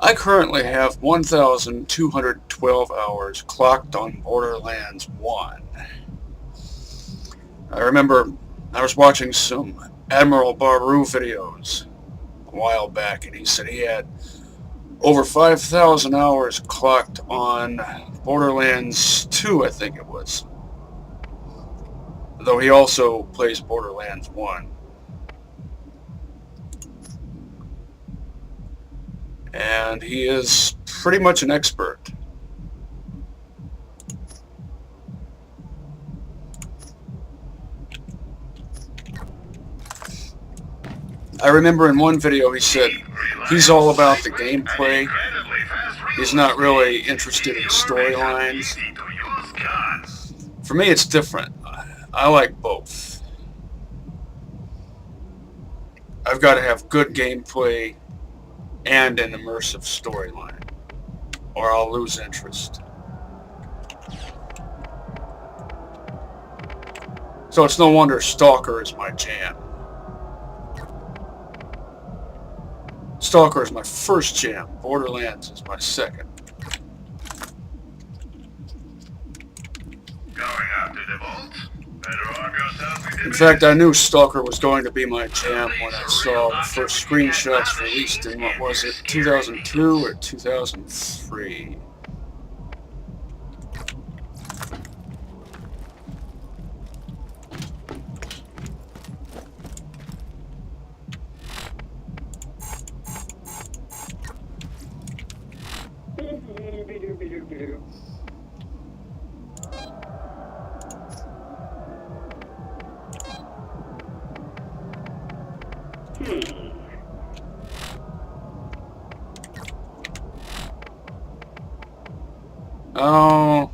I currently have 1,212 hours clocked on Borderlands 1. I remember I was watching some Admiral Baru videos a while back, and he said he had over 5,000 hours clocked on Borderlands 2, I think it was. Though he also plays Borderlands 1. And he is pretty much an expert. I remember in one video he said he's all about the gameplay. He's not really interested in storylines. For me, it's different. I like both. I've got to have good gameplay and an immersive storyline, or I'll lose interest. So it's no wonder Stalker is my jam. Stalker is my first jam. Borderlands is my second. Going up to the vault? Better arm yourself with In fact, I knew Stalker was going to be my jam when I saw the first screenshots released in, what was it, 2002 or 2003? Oh.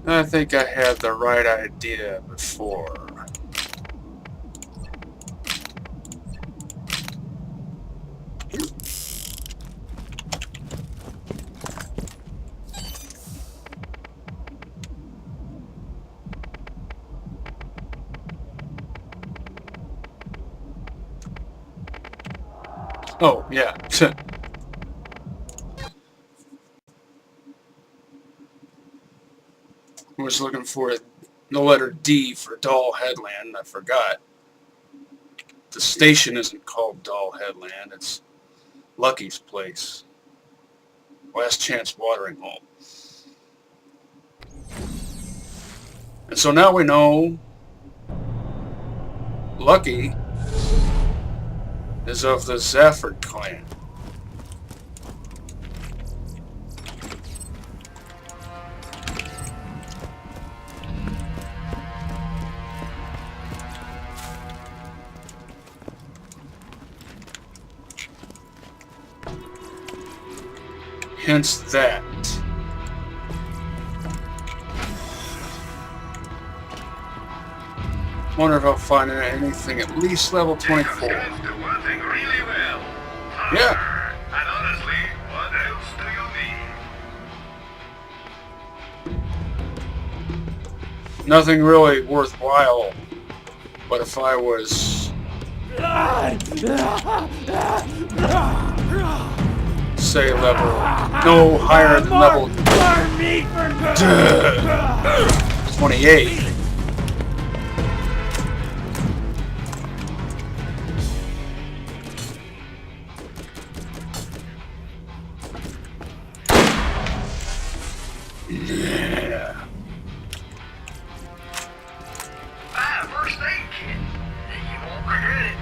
I think I had the right idea before. Oh, yeah. I was looking for the letter D for Doll Headland. I forgot. The station isn't called Doll Headland. It's Lucky's place. Last Chance Watering Hole. And so now we know Lucky is of the Zafford clan. Hence that. Wonder if I'll find anything at least level 24. Yeah. And honestly, what else do you need? Nothing really worthwhile. But if I was... say level... no higher than level... 28. Yeah. First aid kit. You won't regret it.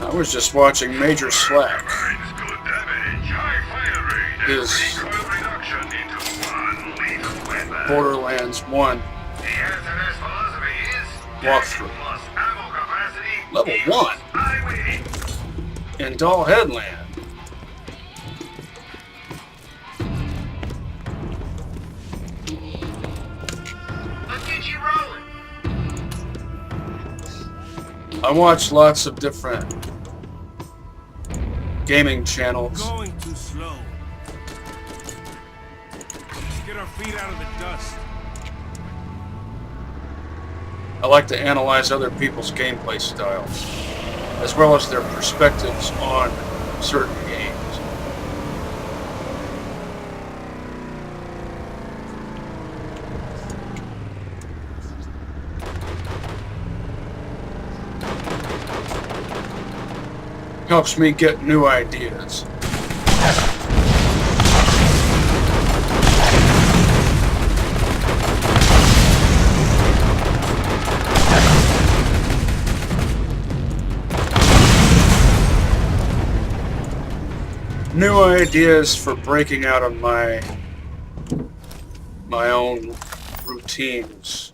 I was just watching Major Slack. Good damage, high fire rate, and His recoil reduction into one lethal weapon. Borderlands 1 The SMS philosophy is walkthrough. plus ammo capacity Level equals 1 I win. in Doll Headland. I watch lots of different gaming channels. Going too slow. Let's get our feet out of the dust. I like to analyze other people's gameplay styles, as well as their perspectives on certain games. Helps me get new ideas. New ideas for breaking out of my own routines.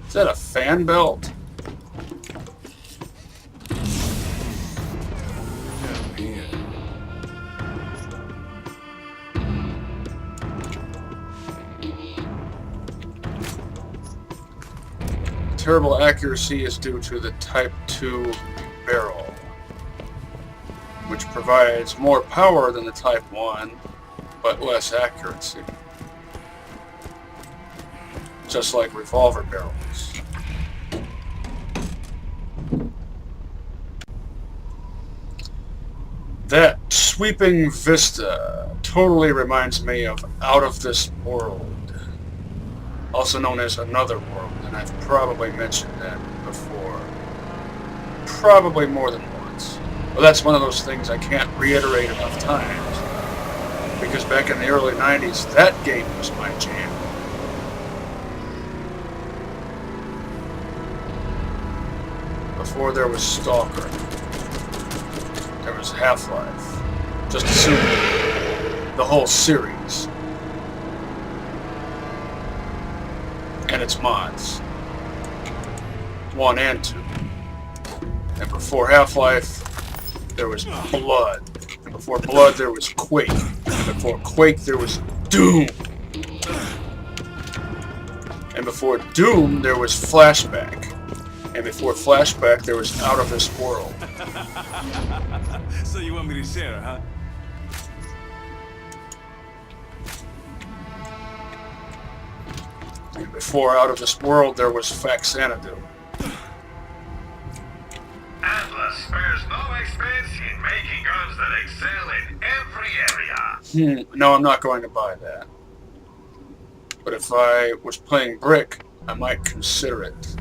Is that a fan belt? Terrible accuracy is due to the Type 2 barrel, which provides more power than the Type 1, but less accuracy. Just like revolver barrels. That sweeping vista totally reminds me of Out of This World, also known as Another World, and I've probably mentioned that before. Probably more than once. Well, that's one of those things I can't reiterate enough times, because back in the early 90s, that game was my jam. Before there was Stalker, there was Half-Life, just assume the whole series and its mods, 1 and 2. And before Half-Life, there was Blood, and before Blood there was Quake, and before Quake there was Doom, and before Doom there was Flashback. And before Flashback, there was Out of This World. So you want me to share, huh? And before Out of This World, there was Faxanadu. Atlas spares no expense in making guns that excel in every area. No, I'm not going to buy that. But if I was playing Brick, I might consider it.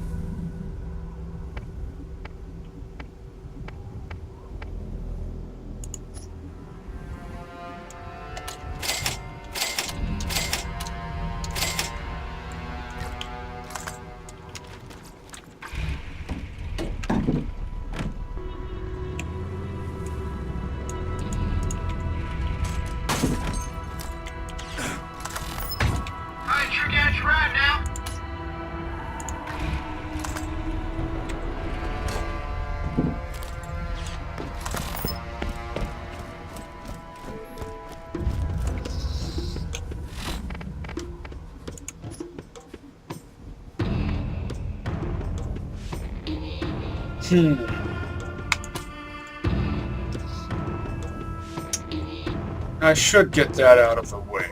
I should get that out of the way.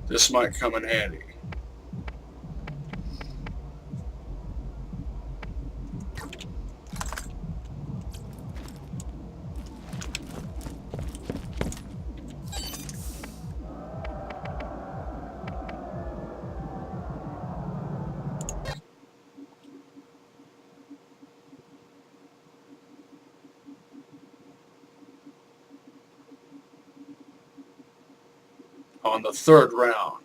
This might come in handy. on the third round,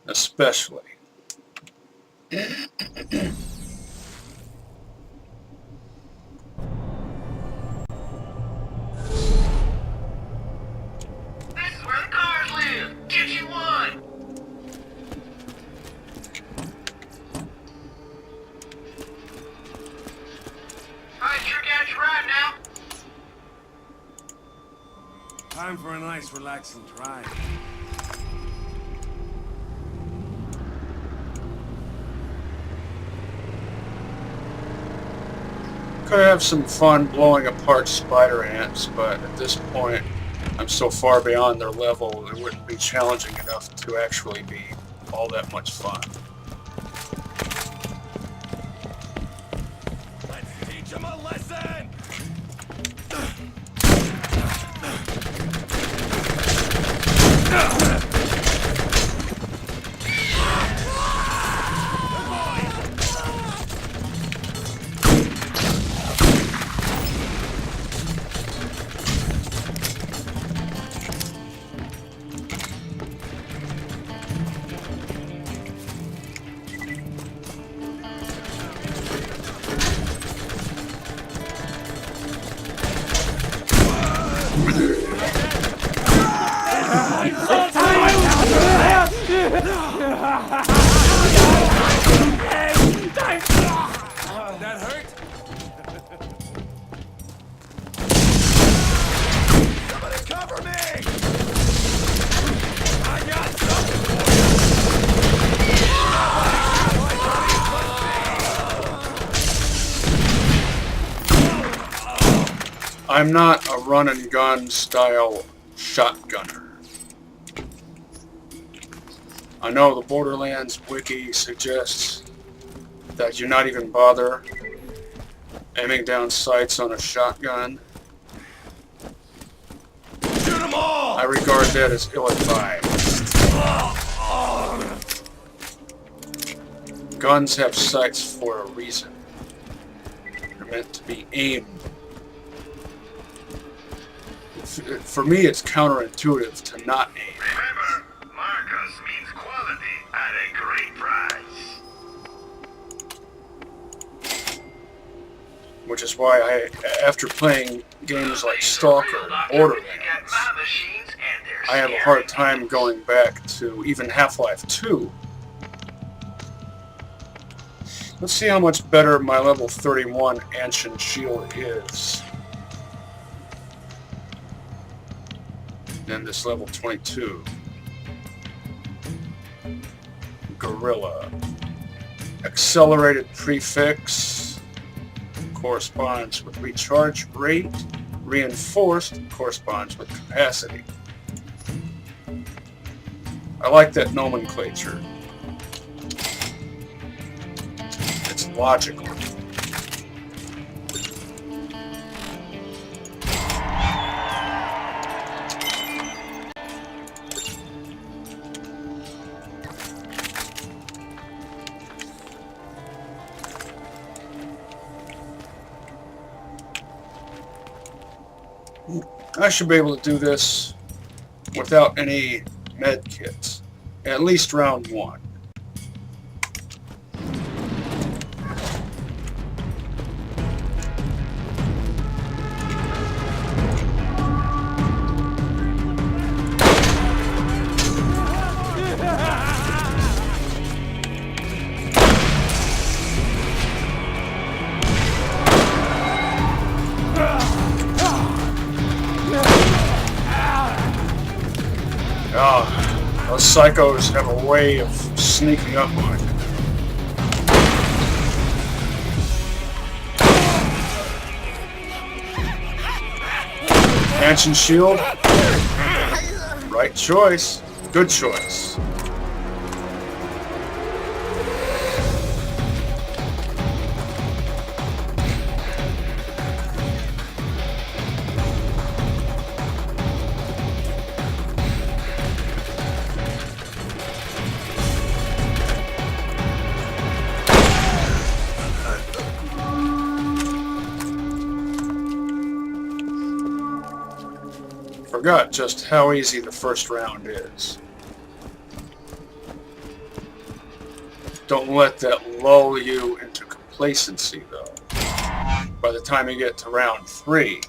especially. Time for a nice, relaxing drive. Could have some fun blowing apart spider ants, but at this point, I'm so far beyond their level, it wouldn't be challenging enough to actually be all that much fun. Let's teach them a lesson! That hurt? Somebody cover me! I got something for you! I'm not a run and gun style shotgunner. I know the Borderlands wiki suggests that you not even bother aiming down sights on a shotgun. Shoot them all! I regard that as ill-advised. Guns have sights for a reason. They're meant to be aimed. For me, it's counterintuitive to not aim. Remember, Marcus means quality at a great price. Which is why after playing games like Stalker and Borderlands, I have a hard time going back to even Half-Life 2. Let's see how much better my level 31 Ancient Shield is than this level 22. Gorilla. Accelerated prefix corresponds with recharge rate. Reinforced corresponds with capacity. I like that nomenclature. It's logical. I should be able to do this without any med kits. At least round one. Those psychos have a way of sneaking up on you. Ancient Shield? Right choice. Good choice. forgot just how easy the first round is. Don't let that lull you into complacency, though. By the time you get to round 3,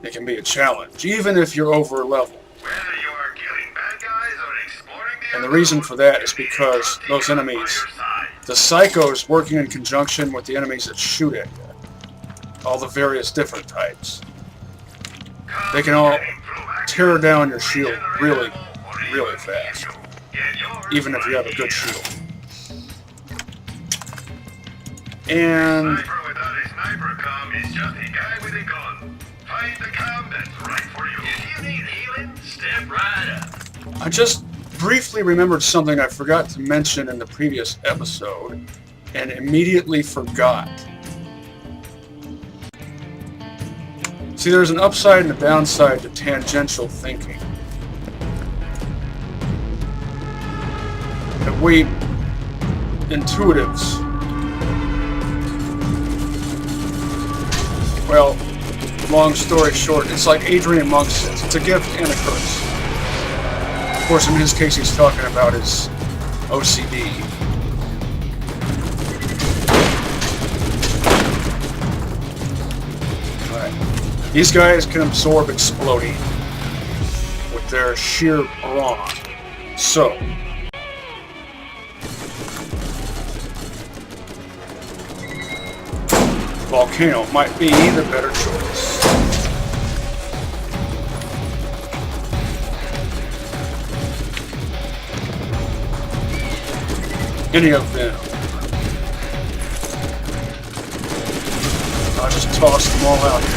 it can be a challenge, even if you're over level. Whether you are killing bad guys or exploring the And the reason for that is because those enemies, the psychos working in conjunction with the enemies that shoot at you, all the various different types, they can all tear down your shield really, really fast, even if you have a good shield. And Sniper without a sniper comm is just a guy with a gun. Find the comm that's right for you. If you need healing, step right up. I just briefly remembered something I forgot to mention in the previous episode, and immediately forgot. See, there's an upside and a downside to tangential thinking. That we intuitives, well, long story short, it's like Adrian Monk says, it's a gift and a curse. Of course, in his case, he's talking about his OCD. Alright. These guys can absorb exploding with their sheer brawn. So, Volcano might be the better choice. Any of them. I'll just toss them all out here.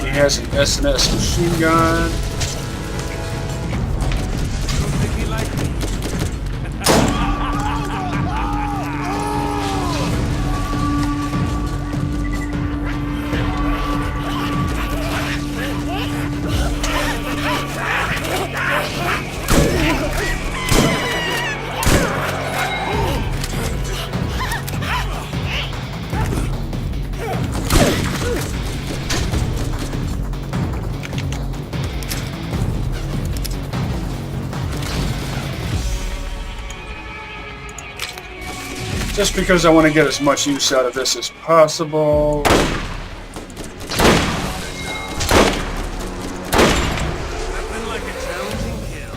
He has an S&S machine gun. Just because I want to get as much use out of this as possible. Nothing like a challenging kill.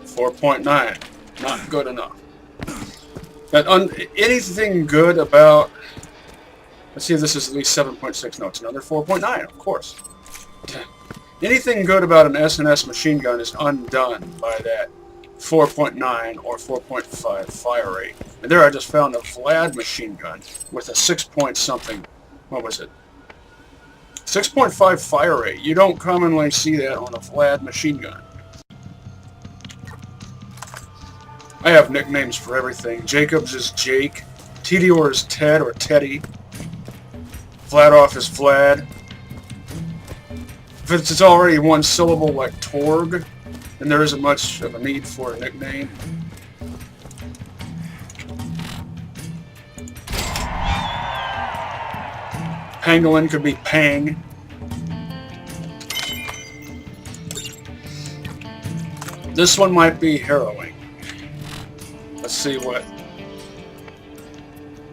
4.9. Not good enough. But anything good about... Let's see if this is at least 7.6. No, it's another 4.9, of course. Anything good about an S&S machine gun is undone by that 4.9 or 4.5 fire rate. And there I just found a Vlad machine gun with a 6 point something, what was it? 6.5 fire rate. You don't commonly see that on a Vlad machine gun. I have nicknames for everything. Jacobs is Jake. Tedior is Ted or Teddy. Vladoff is Vlad. If it's already one syllable like Torg, then there isn't much of a need for a nickname. Pangolin could be Pang. This one might be harrowing. Let's see what...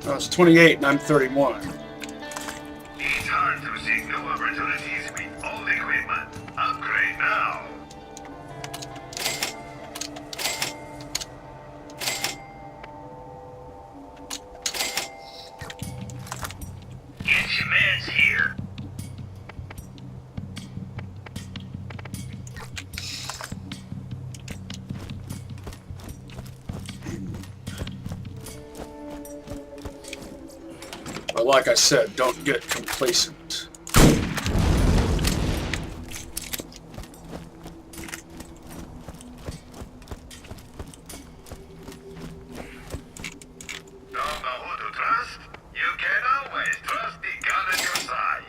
Oh, it's 28 and I'm 31. It's hard to see new opportunities with old equipment. Upgrade now. Get your meds here. like I said, don't get complacent. Don't know who to trust? You can always trust the gun at your side.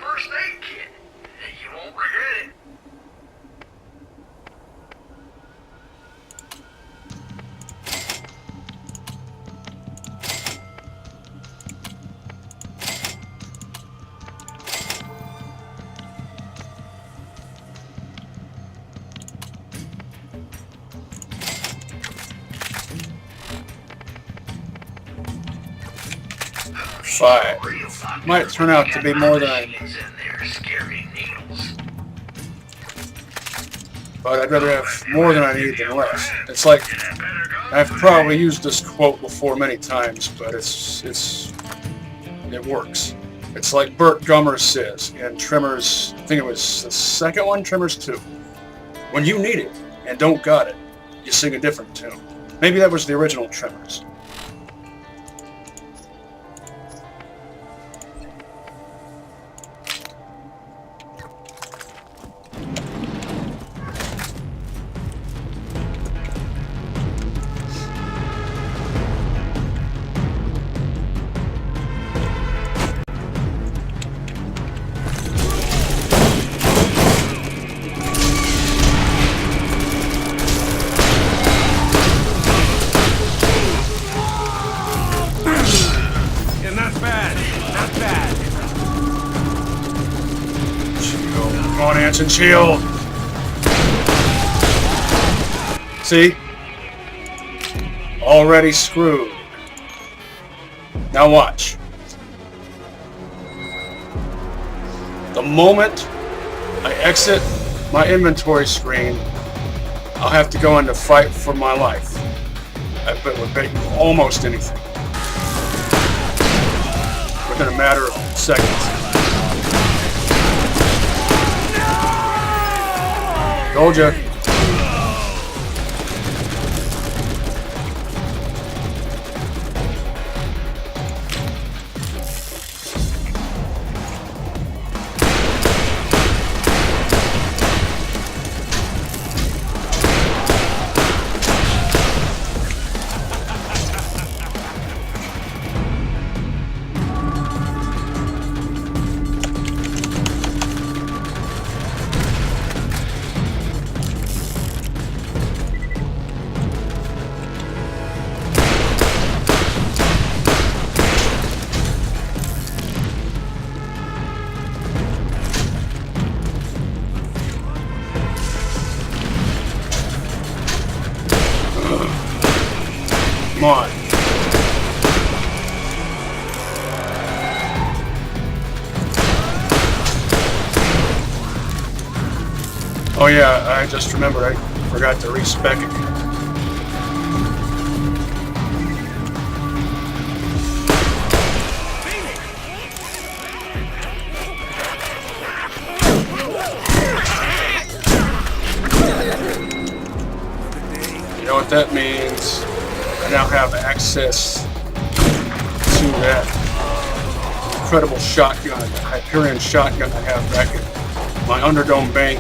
First aid kit. You won't regret it. Five. Might turn out to be more than I... But I'd rather have more than I need than less. It's like, I've probably used this quote before many times, but it works. It's like Burt Gummer says in Tremors, I think it was the second one, Tremors 2. When you need it and don't got it, you sing a different tune. Maybe that was the original Tremors. And shield. See? Already screwed. Now watch. The moment I exit my inventory screen, I'll have to go into fight for my life. I bet would bet you almost anything. Within a matter of seconds. Told ya. Come on. Oh yeah, I just remembered I forgot to respec it. You know what that means? I now have access to that incredible shotgun, the Hyperion shotgun I have back at my Underdome bank.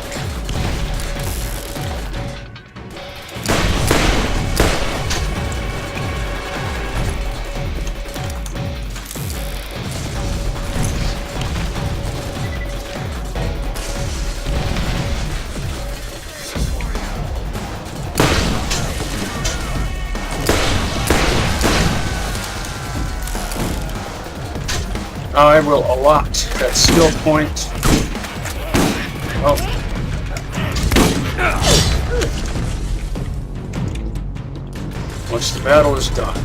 I will allot that skill point. Oh. Once the battle is done.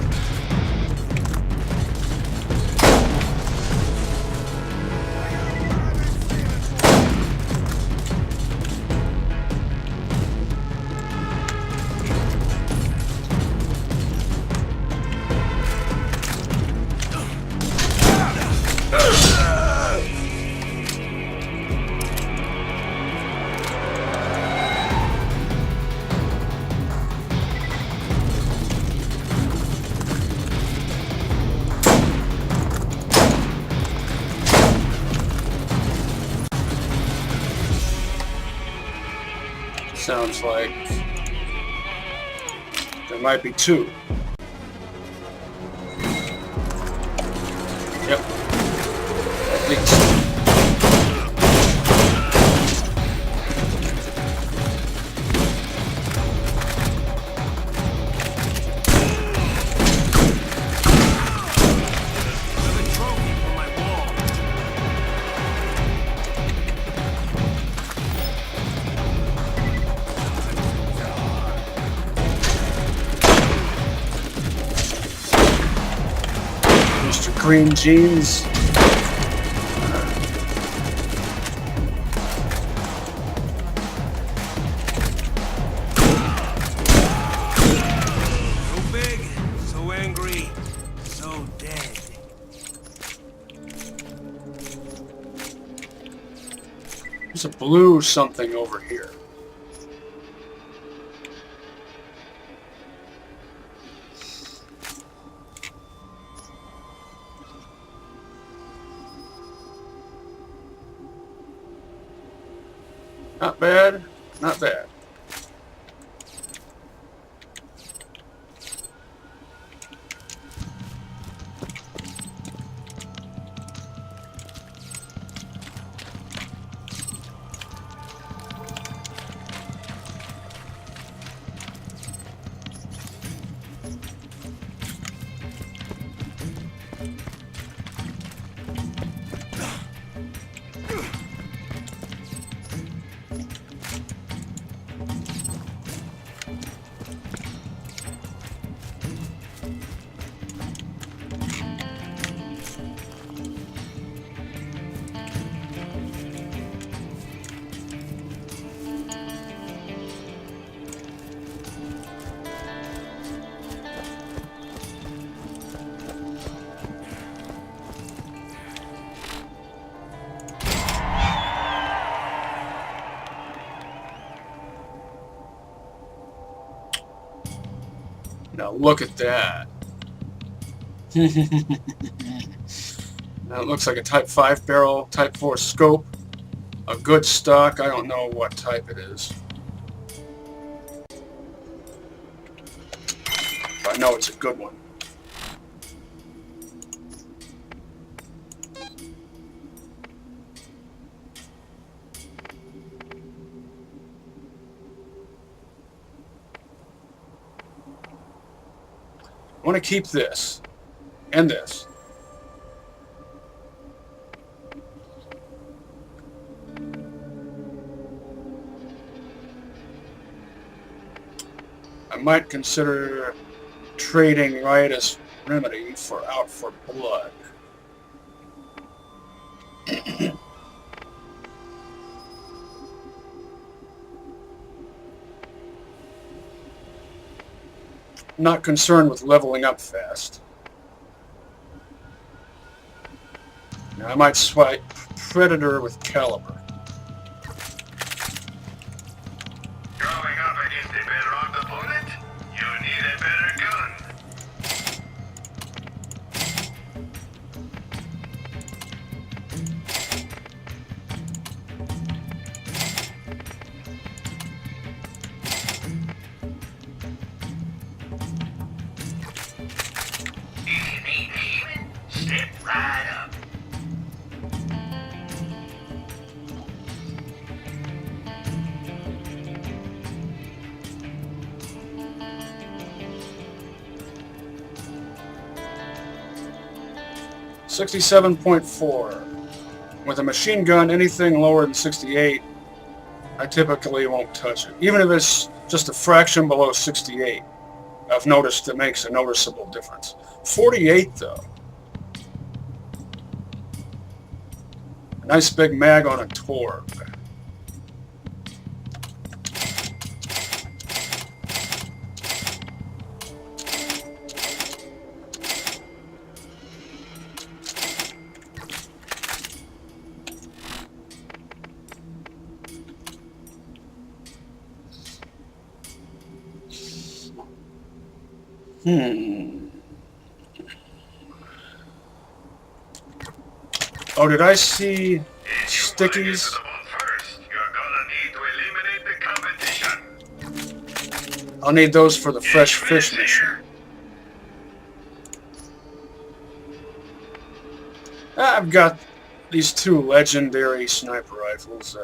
Sounds like there might be two. Yep. At least. Mr. Green Jeans. So big, so angry, so dead. There's a blue something over here. Not bad, not bad. Now look at that. That looks like a Type 5 barrel, Type 4 scope. A good stock. I don't know what type it is. But I know it's a good one. I want to keep this and this. I might consider trading riotous remedy for out for blood. Not concerned with leveling up fast. Now I might swipe Predator with Caliber. Going up against a bedrock opponent? You need a better gun. If you need healing, step right up. .4. With a machine gun, anything lower than 68, I typically won't touch it. Even if it's just a fraction below 68, I've noticed it makes a noticeable difference. 48 though. A nice big mag on a Torb. Oh, did I see stickies? First, you're gonna need to eliminate the competition. I'll need those for the fresh fish mission. I've got these 2 legendary sniper rifles.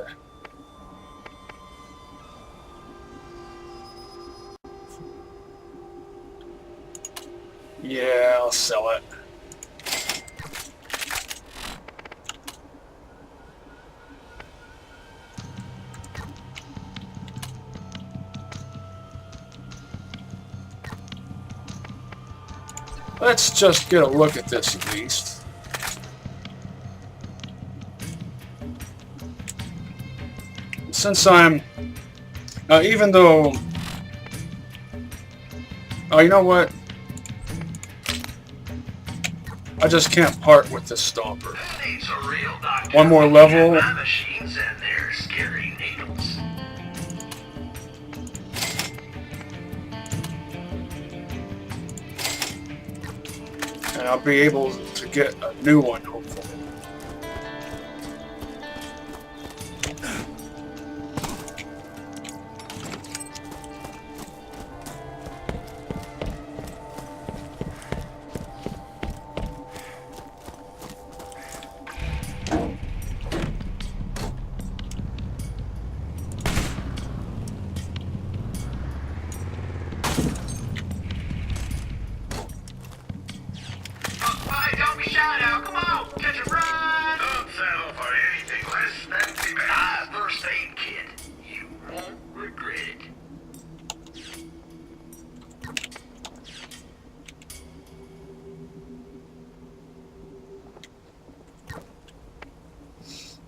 Yeah, I'll sell it. Let's just get a look at this at least. Since I'm, even though, oh, you know what? I just can't part with this stomper. One more level. And I'll be able to get a new one, hopefully.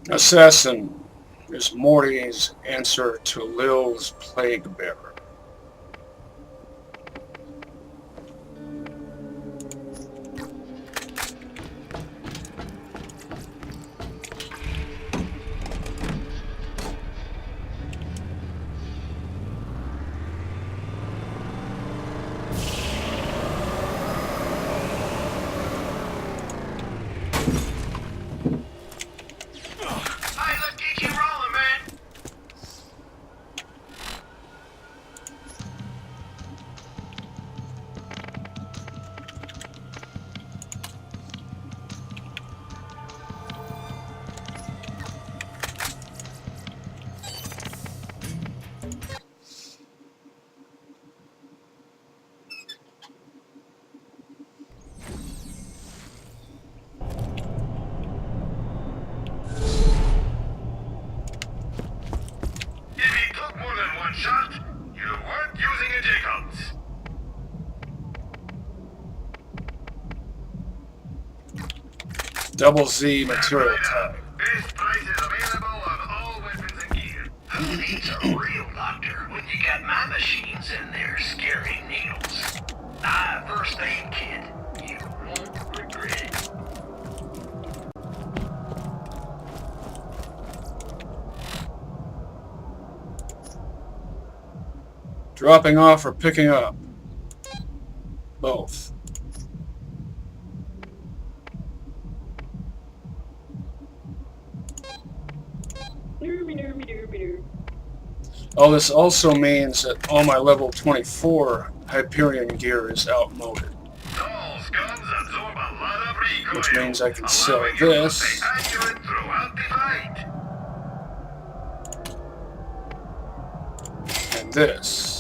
Assassin is Morty's answer to Lil's plague bearer. Double Z material type. Best prices available on all weapons and gear. Who needs a real doctor when you got my machines in there scaring needles? First aid kit. You won't regret it. Dropping off or picking up? Both. Oh, this also means that all my level 24 Hyperion gear is outmoded. Those guns absorb a lot of recoil, Which means I can sell allowing you to this. stay accurate throughout the fight. And this.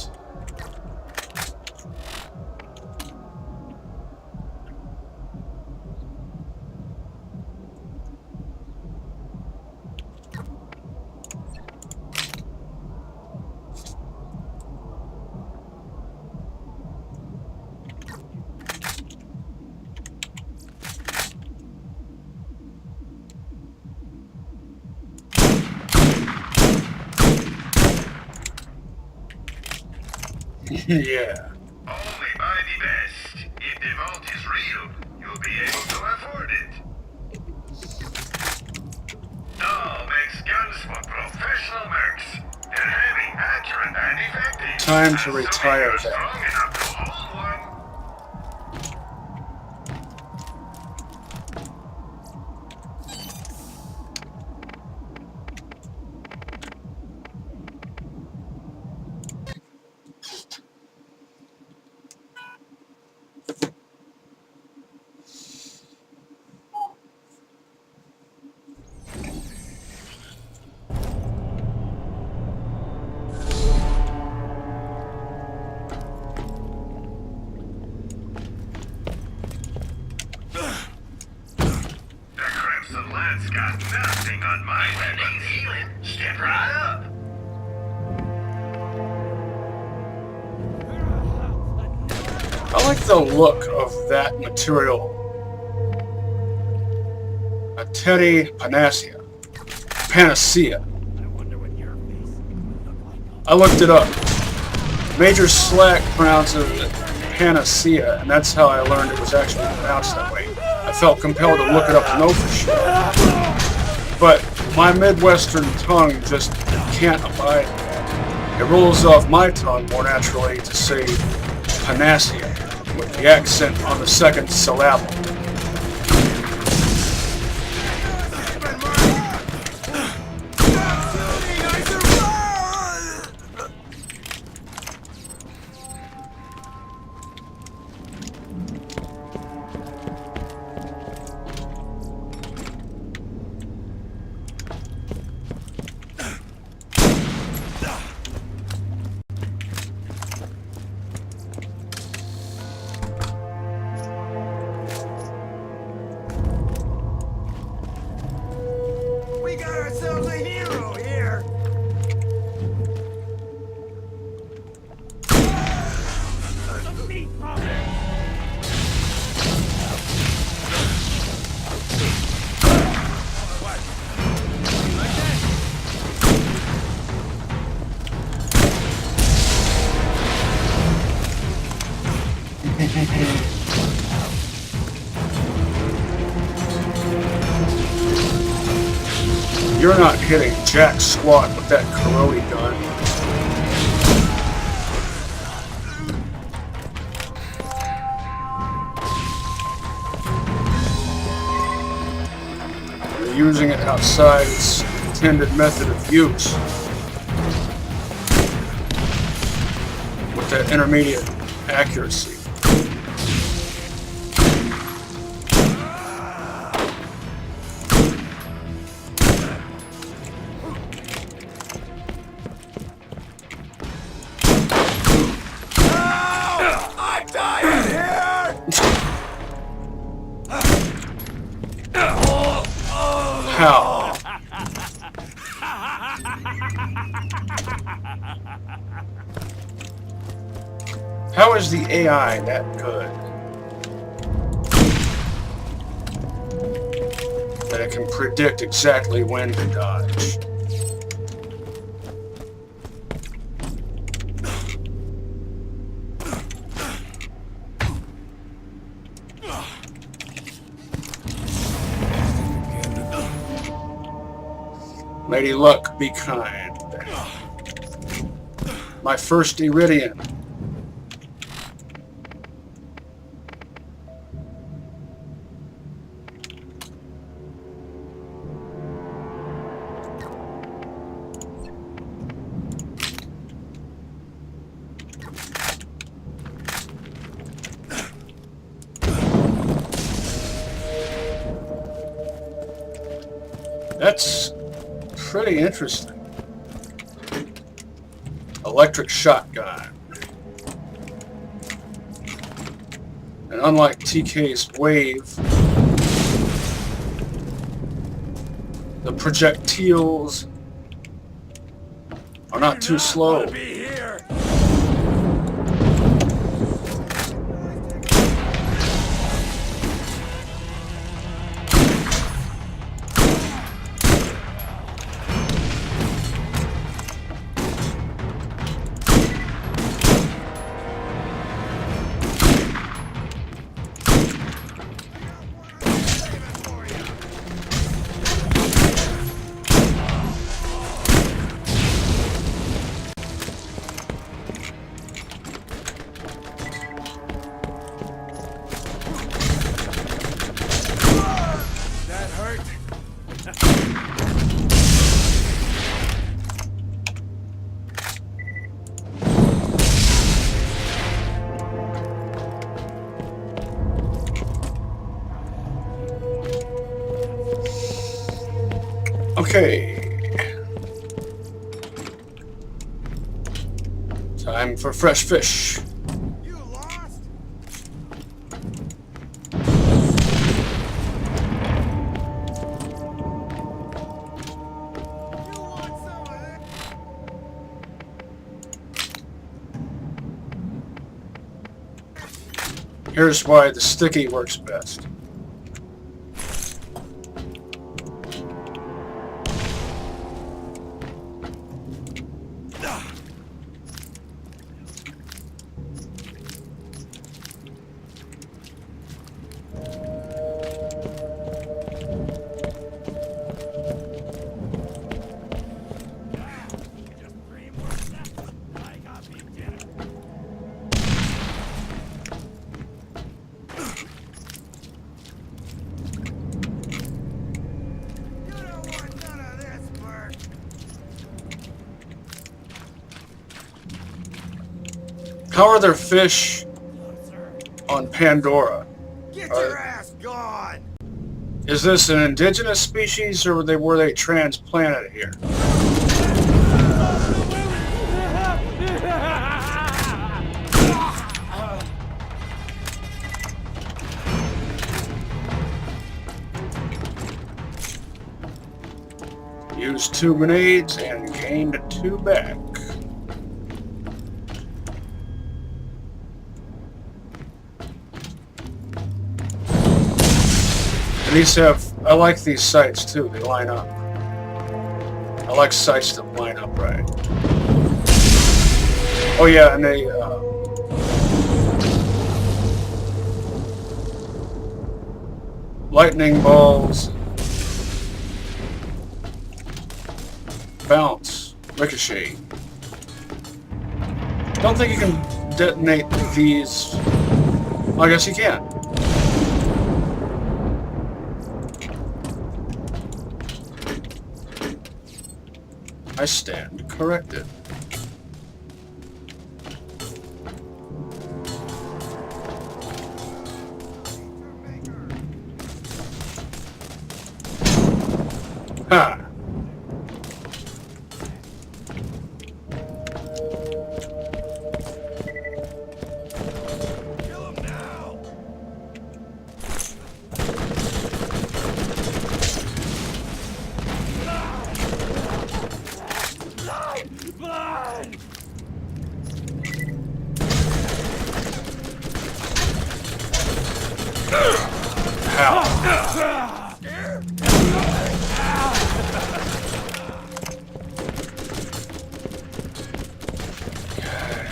Yeah. Only buy the best. If the vault is real, you'll be able to afford it. Doll makes guns for professional mercs. They're heavy, accurate, and effective. Time to retire Assuming you're that. strong enough to hold one. and Lance got nothing on my end. Needs healing. Step right up. I like the look of that material. A Teddy Panacea. Panacea. I looked it up. Major Slack pronounces it Panacea, and that's how I learned it was actually pronounced that way. I felt compelled to look it up to know for sure. But my Midwestern tongue just can't abide that. It rolls off my tongue more naturally to say Panacea, with the accent on the second syllable. You're not hitting jack squat with that Karoli gun. You're using it outside its intended method of use. With that intermediate accuracy. How? How is the AI that good? That it can predict exactly when to dodge. Lady Luck, be kind. My first Iridian. That's pretty interesting. Electric shotgun. And unlike TK's wave, the projectiles are not too slow. Okay. Time for fresh fish. You lost? Here's why the sticky works best. How are there fish on Pandora? Get your ass gone! Is this an indigenous species, or were they transplanted here? Used 2 grenades and gained 2 back. And these have, I like these sights too, they line up. I like sights that line up right. Oh yeah, and they, lightning balls, bounce, ricochet. Don't think you can detonate these. Well, I guess you can. I stand corrected. Ha!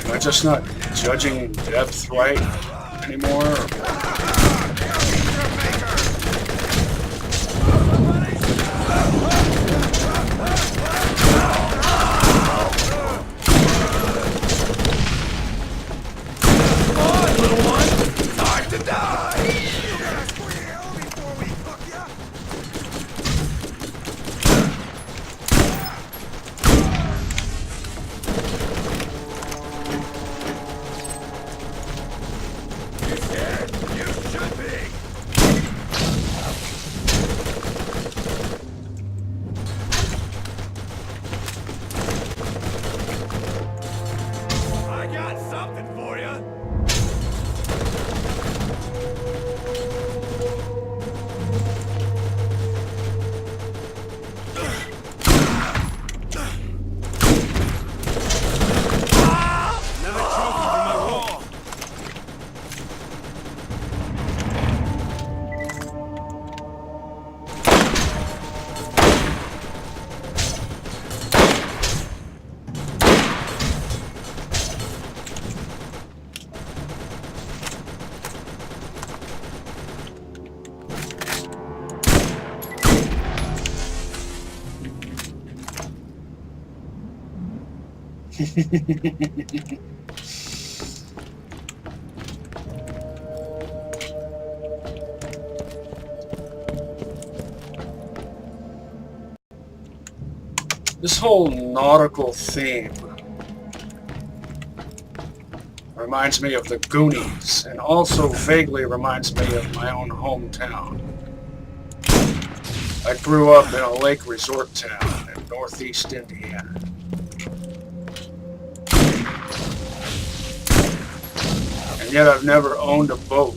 Am I just not judging depth right anymore? This whole nautical theme reminds me of the Goonies, and also vaguely reminds me of my own hometown. I grew up in a lake resort town in northeast Indiana. And yet I've never owned a boat.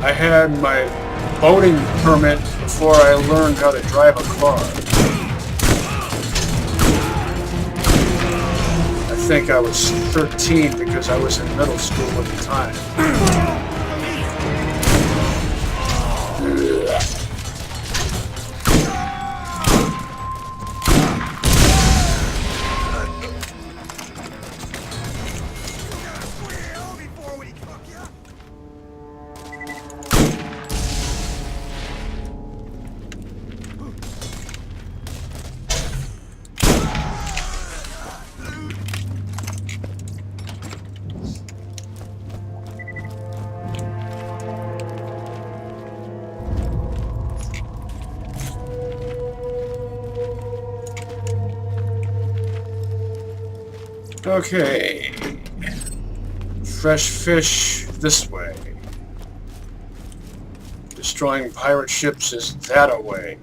I had my boating permit before I learned how to drive a car. I think I was 13 because I was in middle school at the time. Okay. Fresh fish this way. Destroying pirate ships is that a way.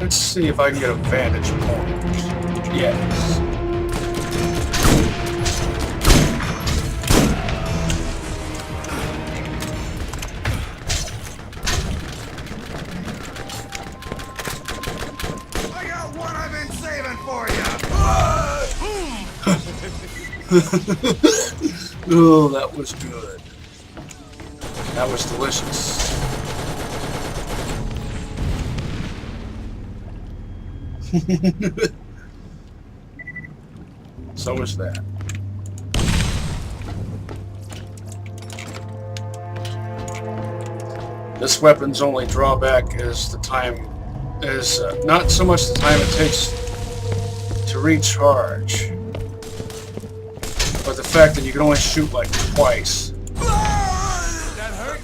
Let's see if I can get a vantage point. Yes. I got one I've been saving for you. Oh, that was good. That was delicious. So is that. This weapon's only drawback is the time not so much the time it takes to recharge, but the fact that you can only shoot like twice. That hurt?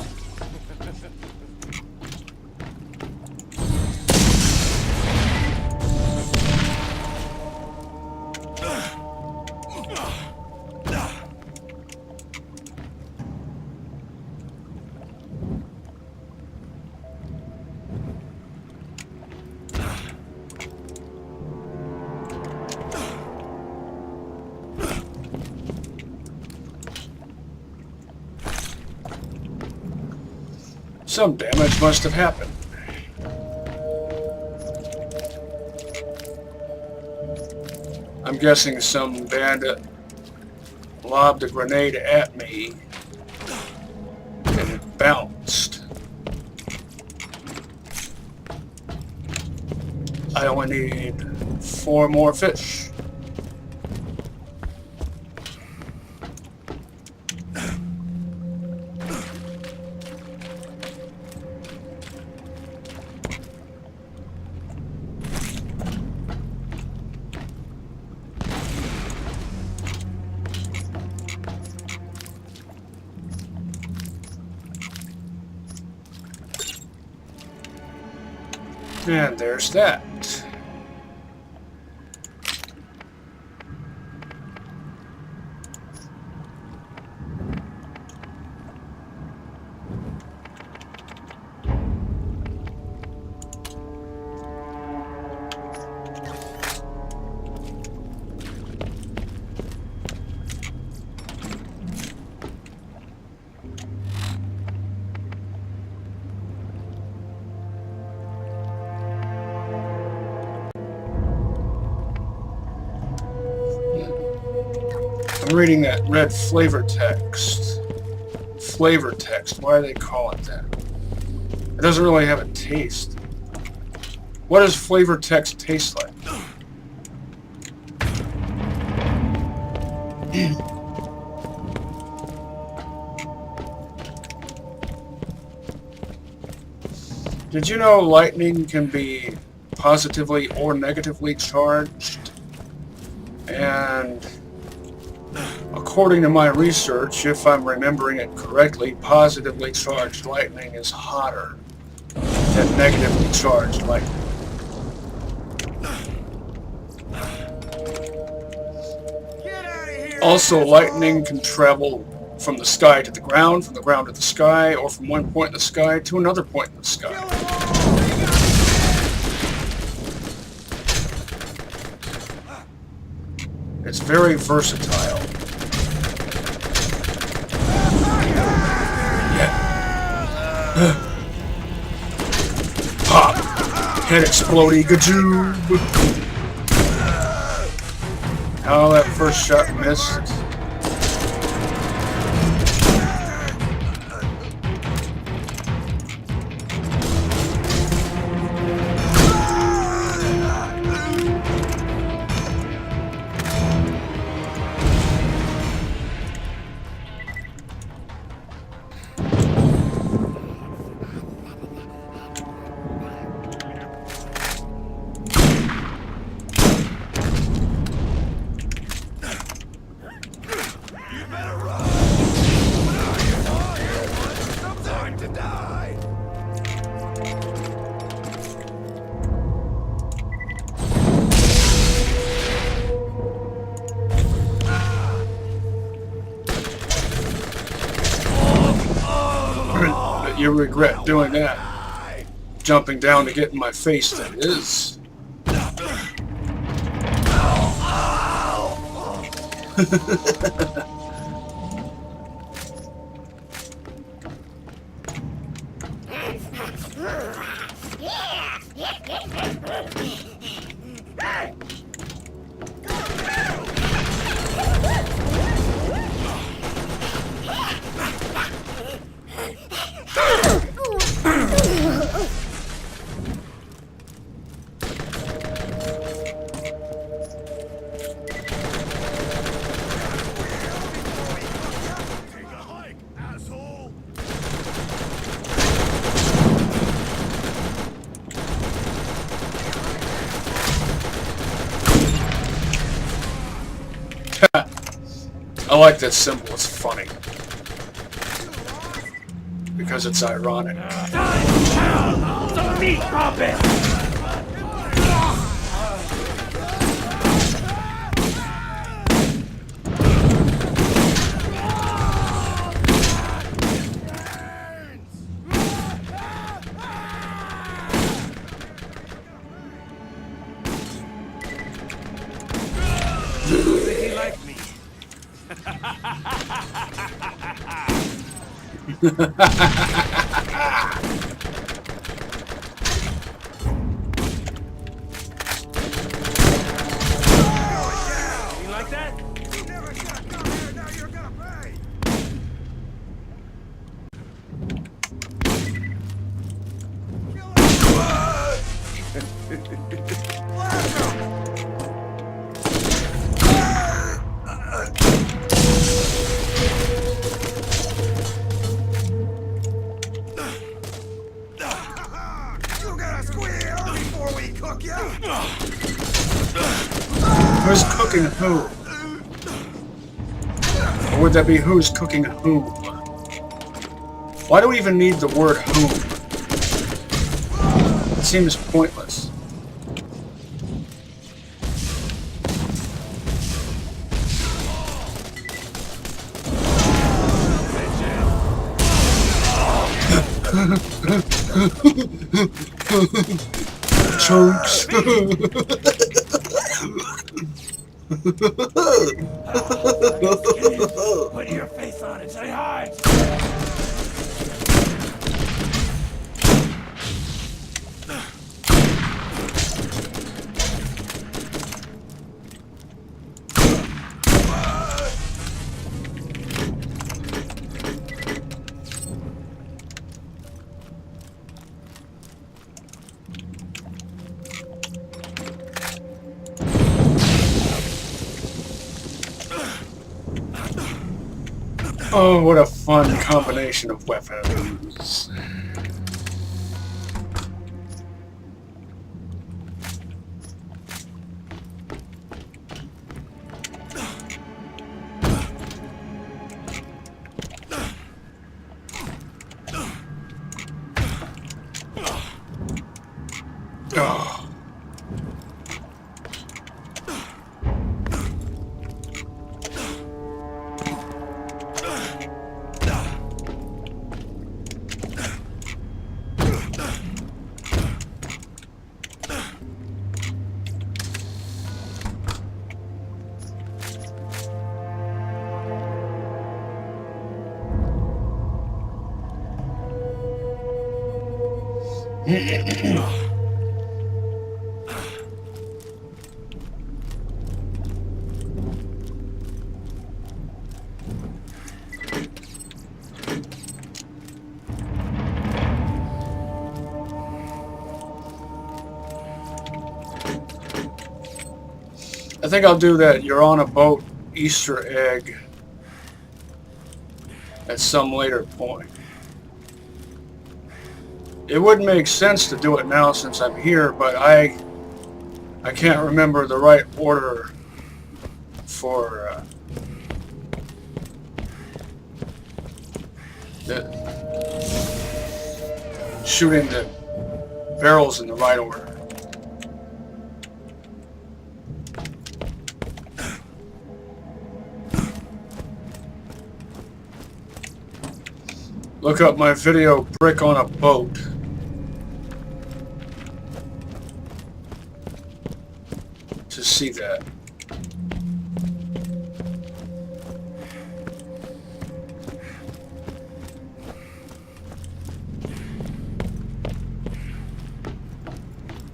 Some damage must have happened. I'm guessing some bandit lobbed a grenade at me and it bounced. I only need 4 more fish. And there's that. I'm reading that red flavor text. Flavor text. Why do they call it that? It doesn't really have a taste. What does flavor text taste like? Did you know lightning can be positively or negatively charged? And according to my research, if I'm remembering it correctly, positively charged lightning is hotter than negatively charged lightning. Also, lightning can travel from the sky to the ground, from the ground to the sky, or from one point in the sky to another point in the sky. It's very versatile. Yeah. Pop! Head explodey gajoob! How that first shot missed. You regret doing that. Jumping down to get in my face, that is. I like that symbol, it's funny. Because it's ironic. The meat puppet! He liked me. You like that? You never shot down here, now you're gonna pay! You gotta squeal before we cook you! Who's cooking who? Or would that be who's cooking whom? Why do we even need the word whom? It seems pointless. Chunks. Put your face on it, say hi! Oh, what a fun combination of weapons. I think I'll do that "you're on a boat" Easter egg at some later point. It would make sense to do it now since I'm here, but I can't remember the right order for shooting the barrels in the right order. Look up my video "Brick on a Boat" to see that.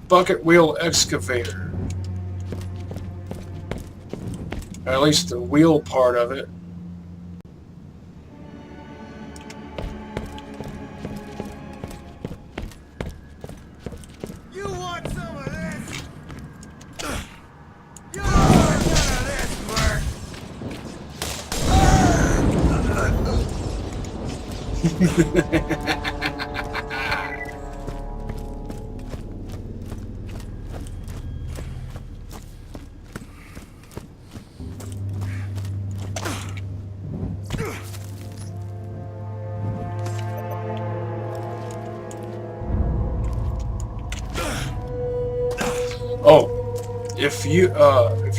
Bucket wheel excavator. Or at least the wheel part of it. You want some of this? You want some of this, Mark? Oh, if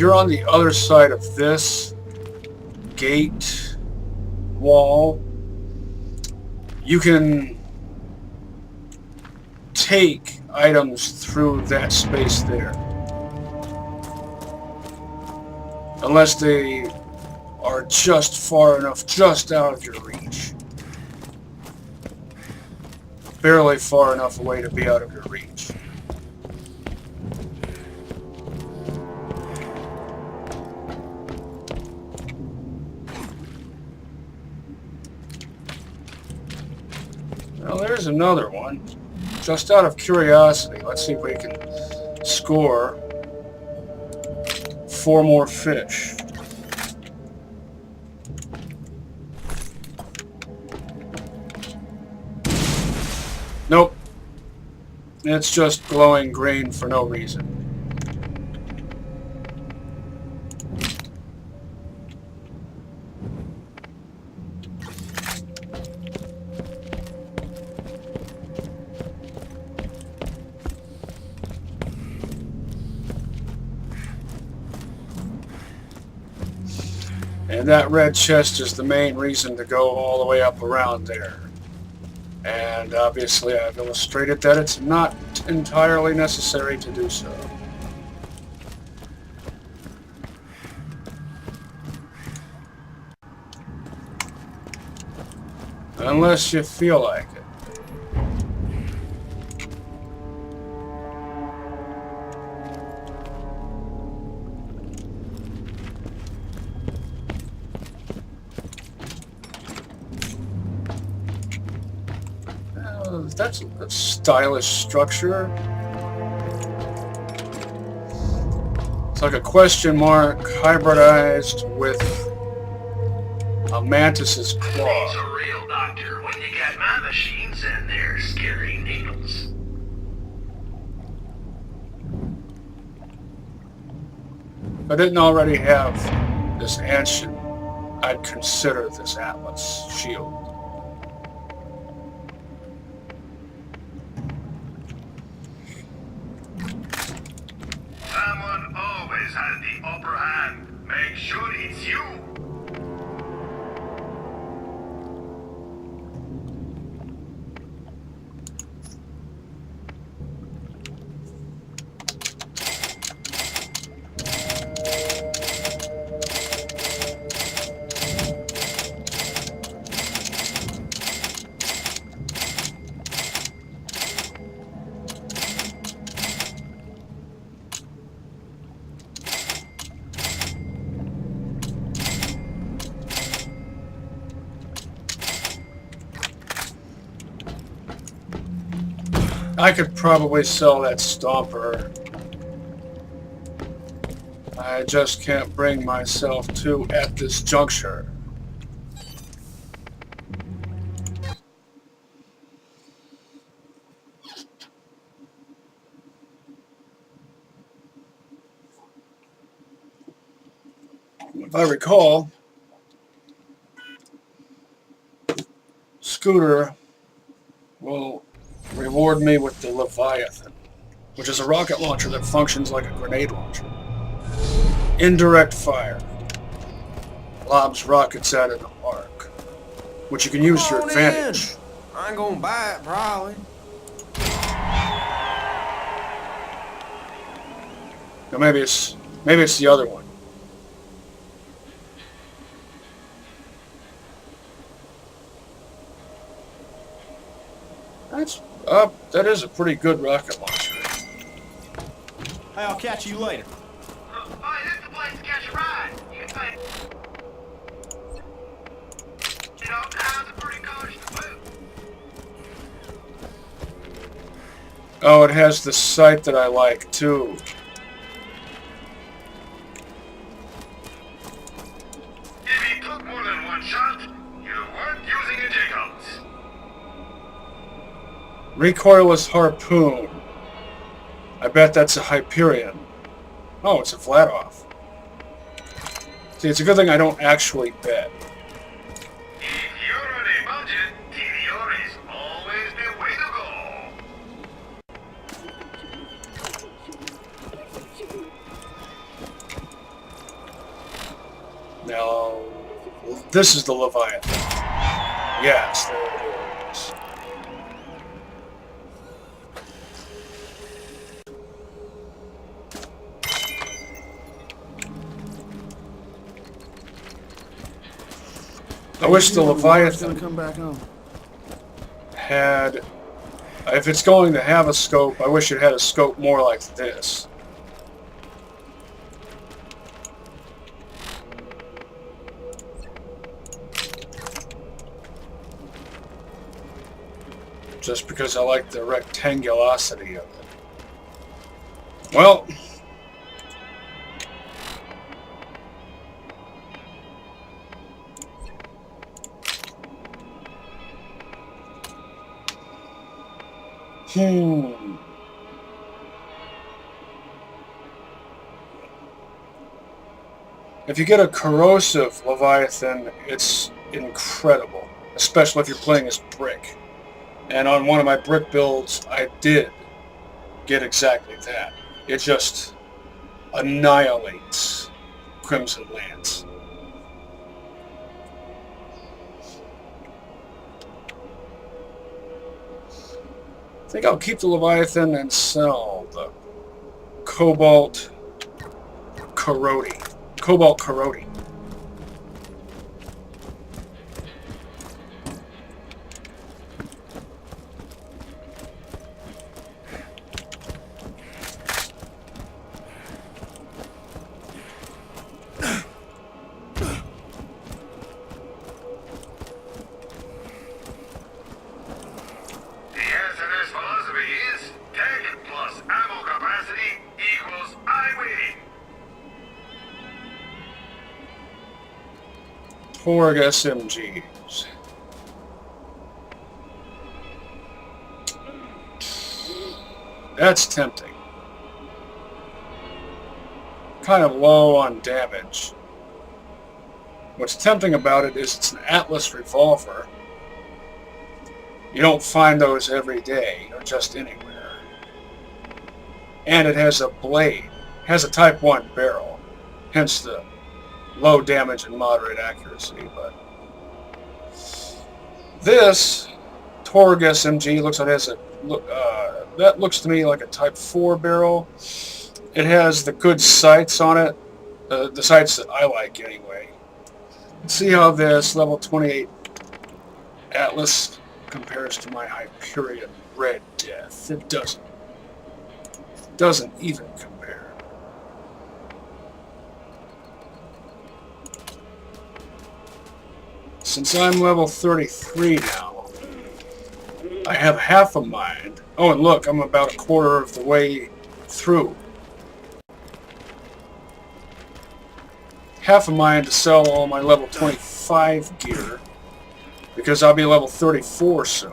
you're on the other side of this gate wall, you can take items through that space there, unless they are just far enough, just out of your reach, barely far enough away to be out of your reach. Well, there's another one. Just out of curiosity, let's see if we can score 4 more fish. Nope. It's just glowing green for no reason. And that red chest is the main reason to go all the way up around there. And obviously I've illustrated that it's not entirely necessary to do so. Unless you feel like it. That's a stylish structure. It's like a question mark hybridized with a mantis's He's claw. a real doctor when you got my machines in there scary needles. If I didn't already have this ancient, I'd consider this Atlas shield. Someone always has the upper hand. Make sure it's you. I could probably sell that stomper. I just can't bring myself to at this juncture. If I recall, Scooter will reward me with the Leviathan, which is a rocket launcher that functions like a grenade launcher. Indirect fire. Lobs rockets out of the arc, which you can use to your advantage. I ain't gonna buy it, probably. Or maybe it's the other one. That is a pretty good rocket launcher. Hey, I'll catch you later. Oh, this is the place to catch a ride. You can pay. You know, kinds of pretty colors to boot. Oh, it has the sight that I like too. If he took more than one shot, you weren't using a Jacobs. Recoilless harpoon. I bet that's a Hyperion. Oh, it's a Vladov. See, it's a good thing I don't actually bet. If you're on a budget, TDR is always the way to go. Now, this is the Leviathan. Yes, there it is. I wish the Leviathan come back on. had... If it's going to have a scope, I wish it had a scope more like this. Just because I like the rectangulosity of it. Well... If you get a corrosive Leviathan, it's incredible, especially if you're playing as brick. And on one of my brick builds, I did get exactly that. It just annihilates Crimson Lance. I think I'll keep the Leviathan and sell the Cobalt Corrodi. Cobalt Corrodi. Porg SMGs. That's tempting. Kind of low on damage. What's tempting about it is it's an Atlas revolver. You don't find those every day or just anywhere. And it has a blade. It has a Type 1 barrel. Hence the low damage and moderate accuracy, but this Torg SMG looks like it has a that looks to me like a Type 4 barrel. It has the good sights on it, the sights that I like anyway. See how this level 28 Atlas compares to my Hyperion Red Death. It doesn't even compare. Since I'm level 33 now, I have half a mind. Oh, and look, I'm about a quarter of the way through. Half a mind to sell all my level 25 gear, because I'll be level 34 soon.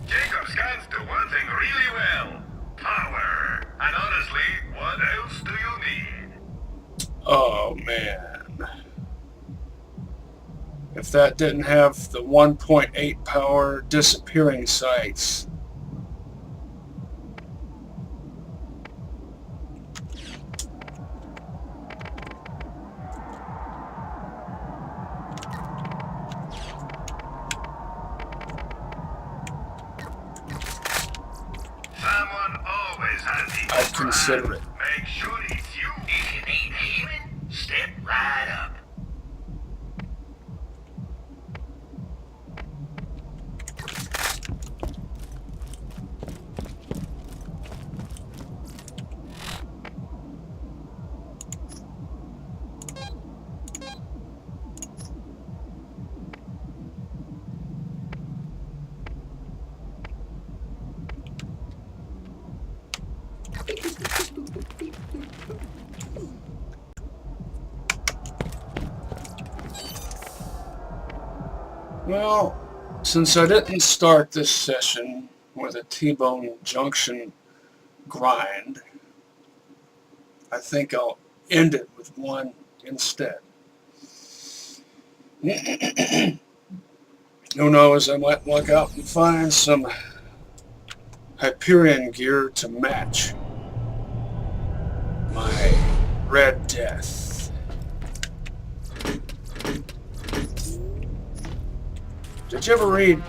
Jacob scans to one thing really well. Power. And honestly, what else do you need? Oh, man. If that didn't have the 1.8 power disappearing sights. Someone always has the I'd consider it. Make sure it's you. If you need healing, step right up. Well, since I didn't start this session with a T-Bone Junction grind, I think I'll end it with one instead. Who knows, I might look out and find some Hyperion gear to match my Red Death. Did you ever read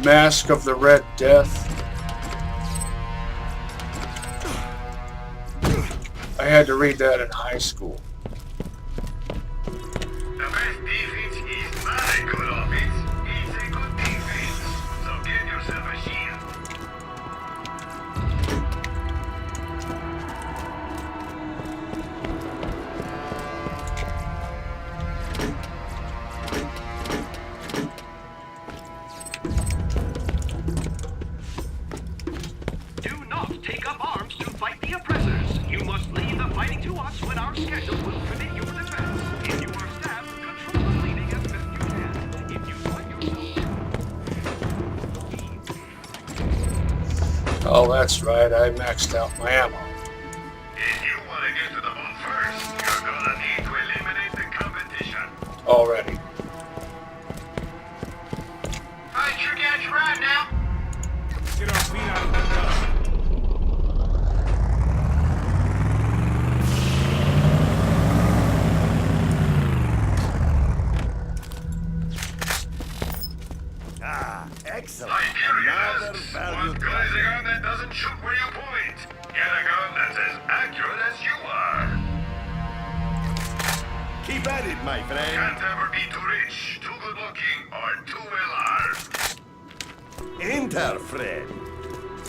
Mask of the Red Death? I had to read that in high school. The best defense is not a good offense. It's a good defense. So get yourself a shield. Do not take up arms to fight the oppressors. You must leave the fighting to us when our schedule will permit your defense. If you are stabbed, control the bleeding as best you can. If you find yourself... Oh, that's right, I maxed out my ammo. If you want to get to the ball first, you're gonna need to eliminate the competition. Already. Alright, you guys right now. Get our feet out of the dust. Ah, excellent. Hyperion Another is valued what good is a gun that doesn't shoot where you point? Get a gun that's as accurate as you are. Keep at it, my friend. Can't ever be too rich, too good looking, or too well armed. Enter, Fred.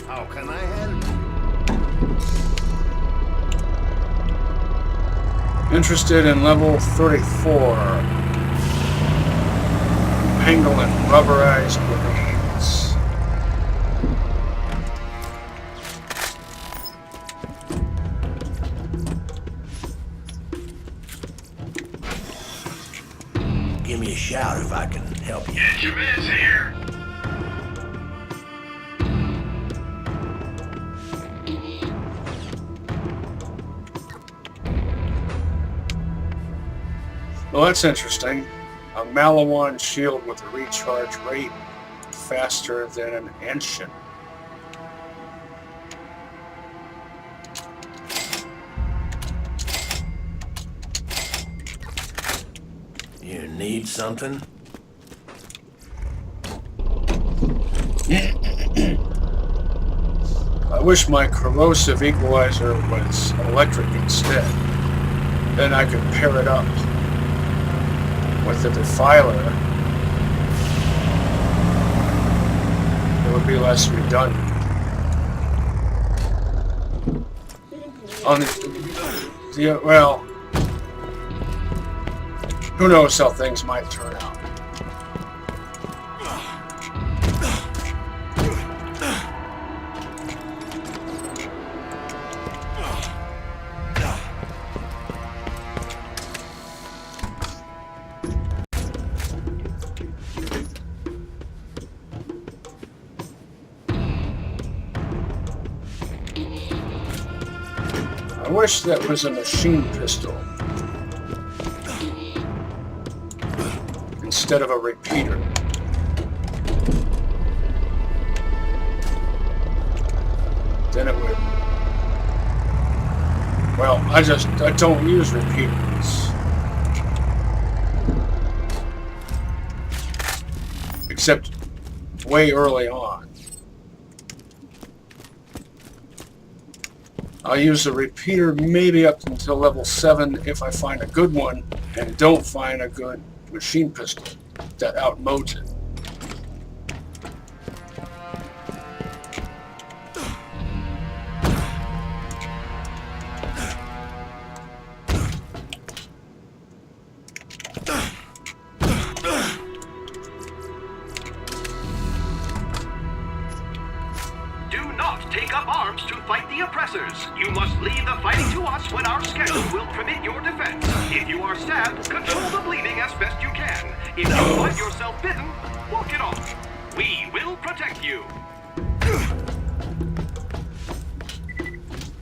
How can I help you? Interested in level 34. Pangolin rubberized grenades. Give me a shout if I can help you. Get your mess here. Well, that's interesting. A Malawan shield with a recharge rate faster than an Ancient. You need something? I wish my corrosive equalizer was electric instead. Then I could pair it up with the defiler. It would be less redundant. Yeah, well, who knows how things might turn out. I wish that was a machine pistol instead of a repeater. Then it would... Well, I don't use repeaters. Except way early on. I'll use a repeater maybe up until level 7 if I find a good one and don't find a good machine pistol that outmodes it. Take up arms to fight the oppressors. You must leave the fighting to us when our schedule will permit your defense. If you are stabbed, control the bleeding as best you can. If you find yourself bitten, walk it off. We will protect you.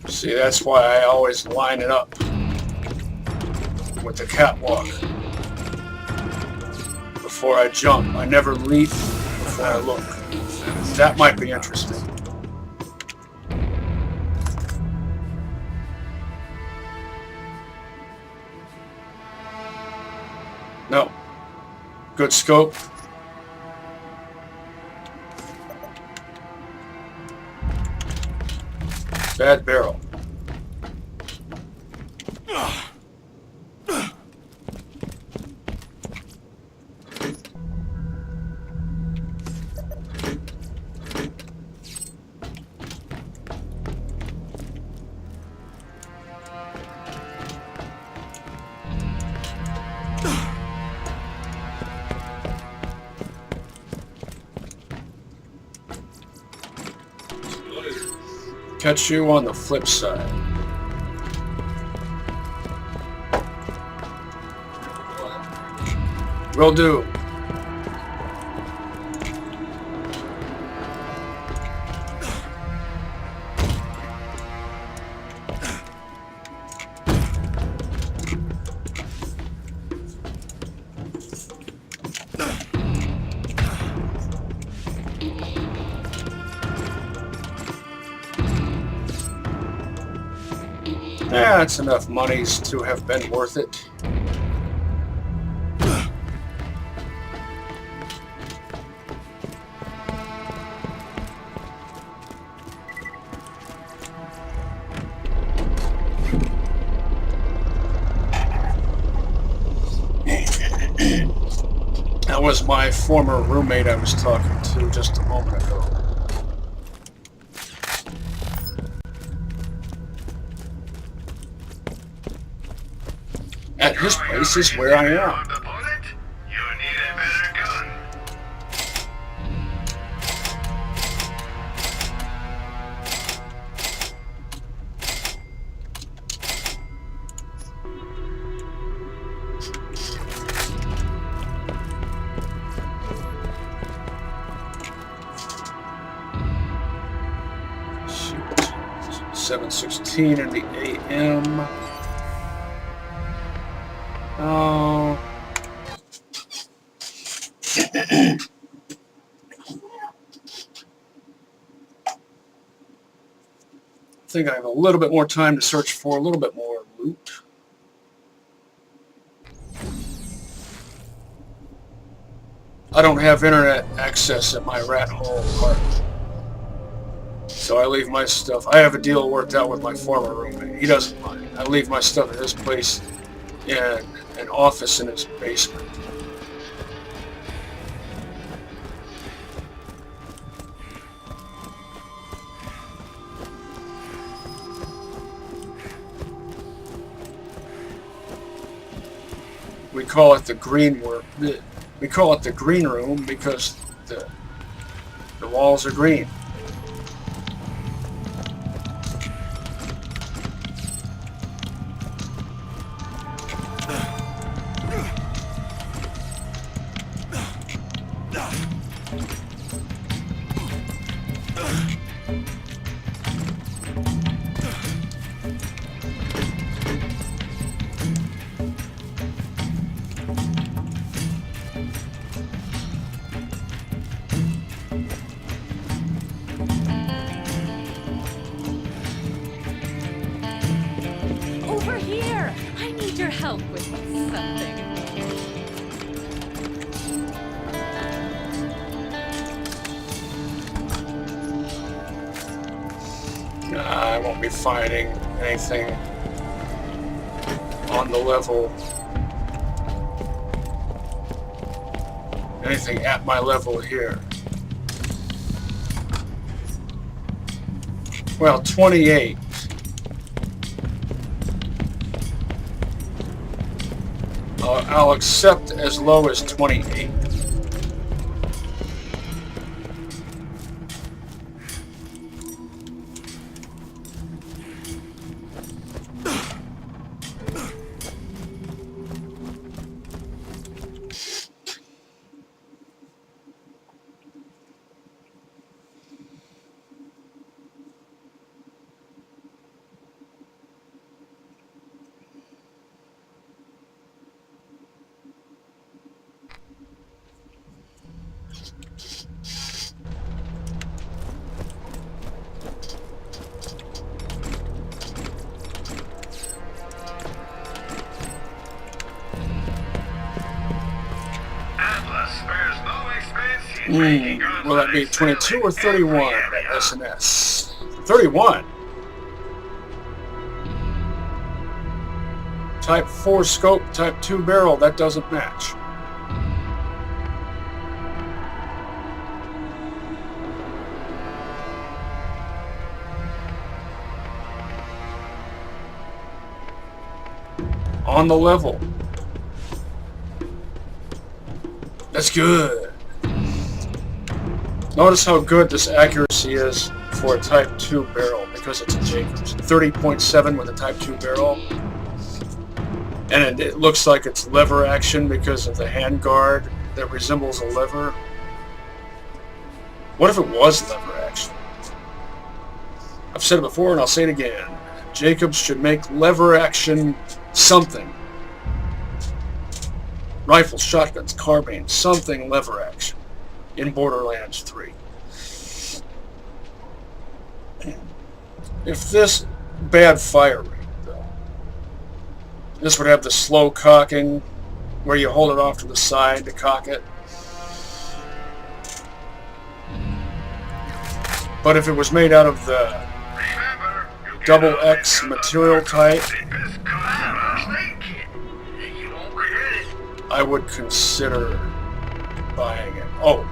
See, that's why I always line it up with the catwalk before I jump. I never leap before I look. That might be interesting. No. Good scope. Bad barrel. Catch you on the flip side. Will do. Yeah, that's enough monies to have been worth it. That was my former roommate I was talking to just a moment ago. At his place is where I am. You need a better gun. Shoot. 7:16 in the AM. Oh. I think I have a little bit more time to search for a little bit more loot. I don't have internet access at my rat hole apartment. So I leave my stuff. I have a deal worked out with my former roommate. He doesn't mind. I leave my stuff at his place in an office in his basement. We call it the green work. We call it the green room because the walls are green. Over here! I need your help with something. I won't be finding anything on the level. Anything at my level here. Well, 28. I'll accept as low as 28. Will that be 22 or 31 at SNS? 31? Type 4 scope, type 2 barrel, that doesn't match. On the level. That's good. Notice how good this accuracy is for a Type 2 barrel because it's a Jacobs. 30.7 with a Type 2 barrel. And it looks like it's lever action because of the handguard that resembles a lever. What if it was lever action? I've said it before and I'll say it again. Jacobs should make lever action something. Rifles, shotguns, carbines, something lever action. In Borderlands 3. If this bad fire rate, though, this would have the slow cocking, where you hold it off to the side to cock it. But if it was made out of the double X material type, I would consider buying it. Oh,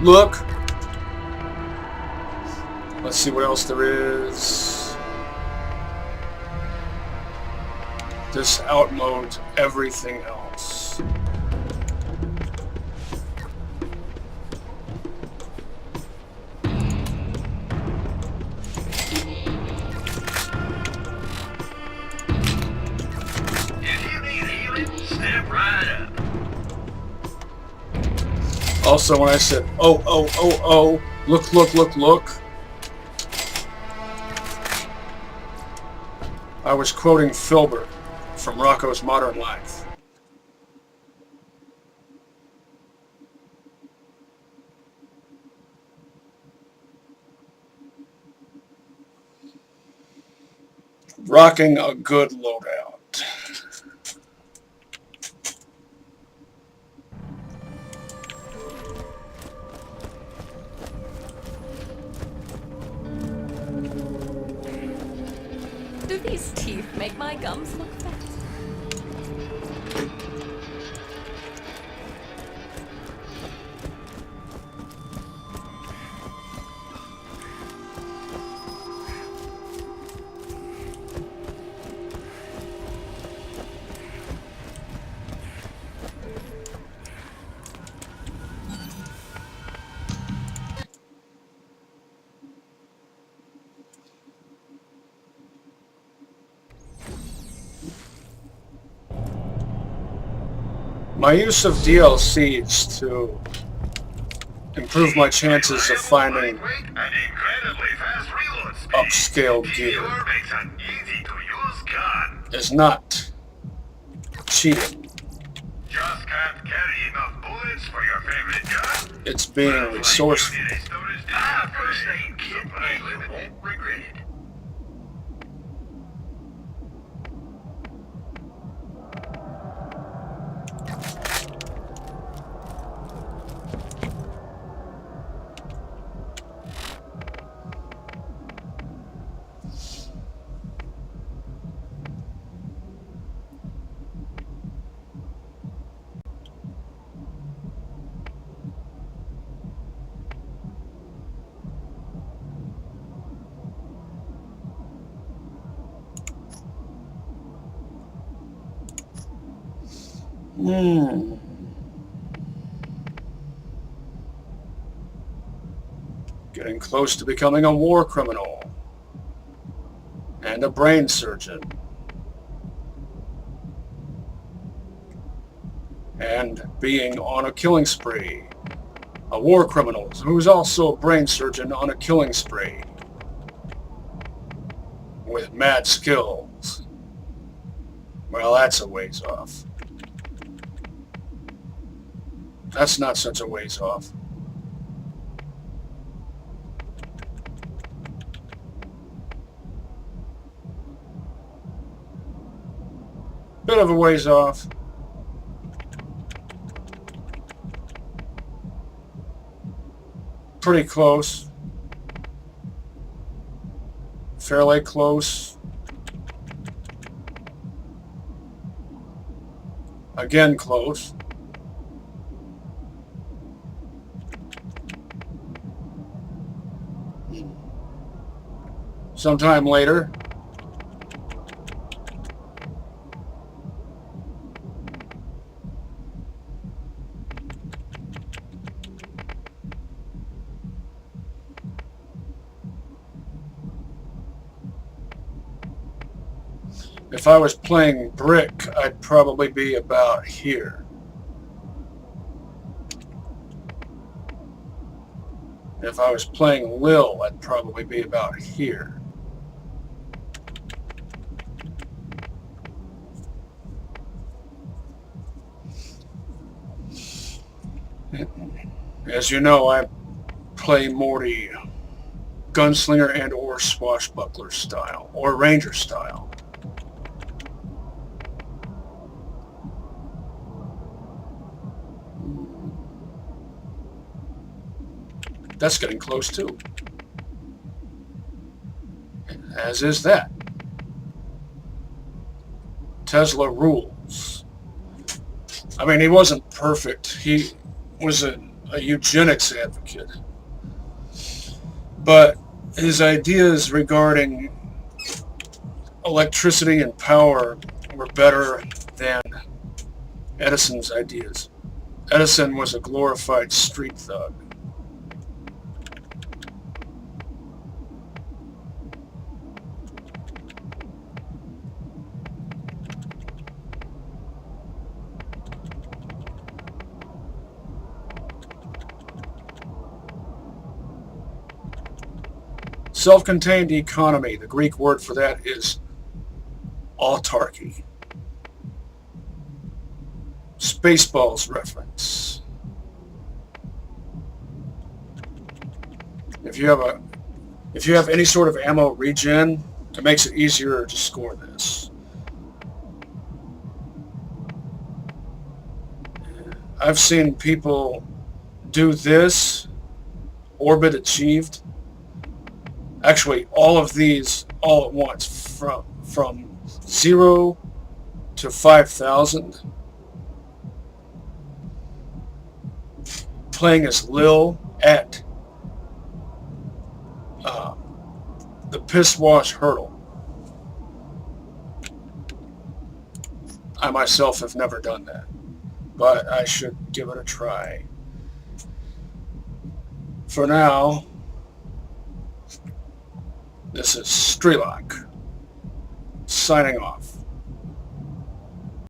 look. Let's see what else there is. This outmodes everything else. Also, when I said, oh, look, I was quoting Filbert from Rocco's Modern Life. Rocking a good loadout. Make my gums look fat. My use of DLCs to improve my chances of finding An incredibly fast reload speed. upscale gear Makes an easy-to-use gun. is not cheating. Just can't carry enough bullets for your favorite gun? It's being resourceful. First aid kit, and you won't regret it. Getting close to becoming a war criminal and a brain surgeon and being on a killing spree. A war criminal who's also a brain surgeon on a killing spree with mad skills. Well, that's a ways off. That's not such a ways off. Bit of a ways off. Pretty close. Fairly close. Again close. Sometime later. If I was playing Brick, I'd probably be about here. If I was playing Lil, I'd probably be about here. As you know, I play Mordy gunslinger and or swashbuckler style, or ranger style. That's getting close too. As is that. Tesla rules. I mean, he wasn't perfect. He was a eugenics advocate. But his ideas regarding electricity and power were better than Edison's ideas. Edison was a glorified street thug. Self-contained economy, the Greek word for that is autarky. Spaceballs reference. If you have any sort of ammo regen, it makes it easier to score this. I've seen people do this, orbit achieved. Actually, all of these all at once from 0 to 5,000. Playing as Lil at the Piss Wash Hurdle. I myself have never done that, but I should give it a try. For now, this is Strelok, signing off.